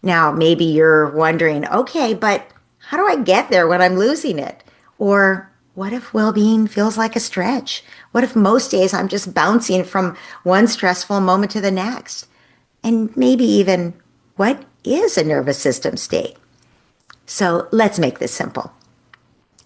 Now, maybe you're wondering, okay, but how do I get there when I'm losing it? Or what if well being feels like a stretch? What if most days I'm just bouncing from one stressful moment to the next? And maybe even, what is a nervous system state? So let's make this simple.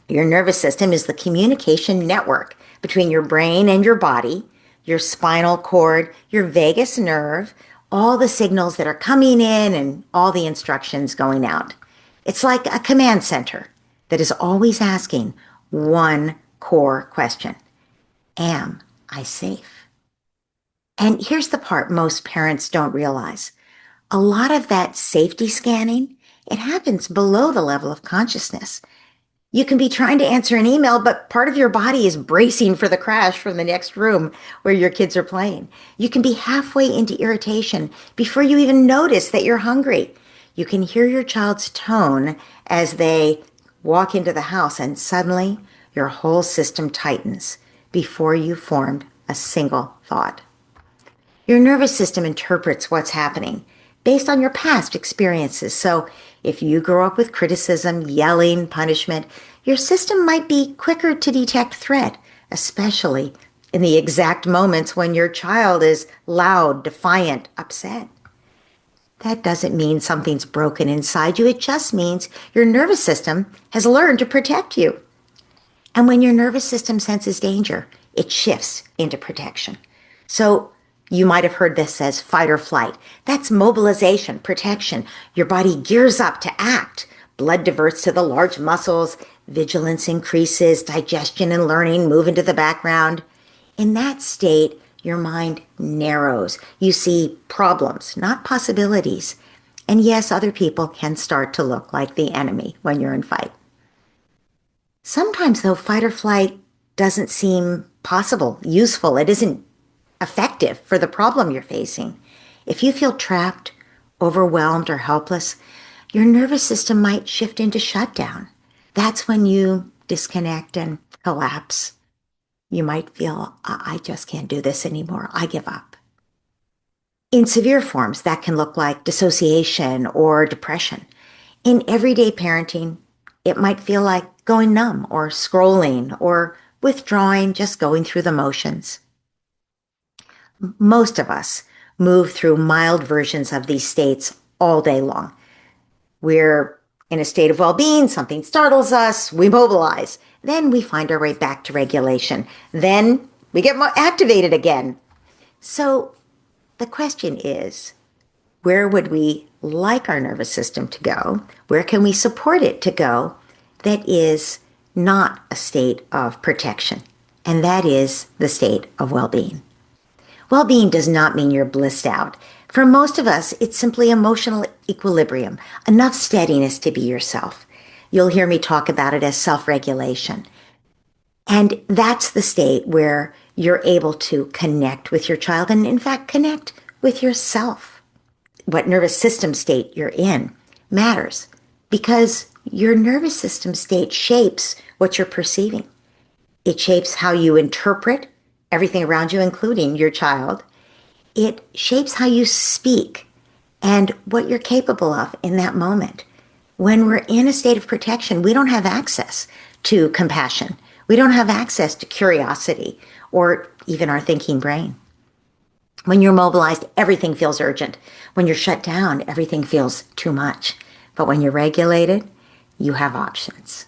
Your nervous system is the communication network between your brain and your body, your spinal cord, your vagus nerve, all the signals that are coming in and all the instructions going out. It's like a command center that is always asking one core question: am I safe? And here's the part most parents don't realize. A lot of that safety scanning, it happens below the level of consciousness. You can be trying to answer an email, but part of your body is bracing for the crash from the next room where your kids are playing. You can be halfway into irritation before you even notice that you're hungry. You can hear your child's tone as they walk into the house, and suddenly your whole system tightens before you formed a single thought. Your nervous system interprets what's happening based on your past experiences. So if you grow up with criticism, yelling, punishment, your system might be quicker to detect threat, especially in the exact moments when your child is loud, defiant, upset. That doesn't mean something's broken inside you. It just means your nervous system has learned to protect you. And when your nervous system senses danger, it shifts into protection. So you might have heard this as fight or flight. That's mobilization, protection. Your body gears up to act. Blood diverts to the large muscles. Vigilance increases. Digestion and learning move into the background. In that state, your mind narrows. You see problems, not possibilities. And yes, other people can start to look like the enemy when you're in fight. Sometimes, though, fight or flight doesn't seem possible, useful. It isn't effective for the problem you're facing. If you feel trapped, overwhelmed, or helpless, your nervous system might shift into shutdown. That's when you disconnect and collapse. You might feel, I just can't do this anymore. I give up. In severe forms, that can look like dissociation or depression. In everyday parenting, it might feel like going numb or scrolling or withdrawing, just going through the motions. Most of us move through mild versions of these states all day long. We're in a state of well-being, something startles us, we mobilize. Then we find our way back to regulation. Then we get more activated again. So the question is, where would we like our nervous system to go? Where can we support it to go that is not a state of protection? And that is the state of well-being. Well-being does not mean you're blissed out. For most of us, it's simply emotional equilibrium, enough steadiness to be yourself. You'll hear me talk about it as self-regulation. And that's the state where you're able to connect with your child and, in fact, connect with yourself. What nervous system state you're in matters because your nervous system state shapes what you're perceiving. It shapes how you interpret everything around you, including your child. It shapes how you speak and what you're capable of in that moment. When we're in a state of protection, we don't have access to compassion. We don't have access to curiosity or even our thinking brain. When you're mobilized, everything feels urgent. When you're shut down, everything feels too much. But when you're regulated, you have options.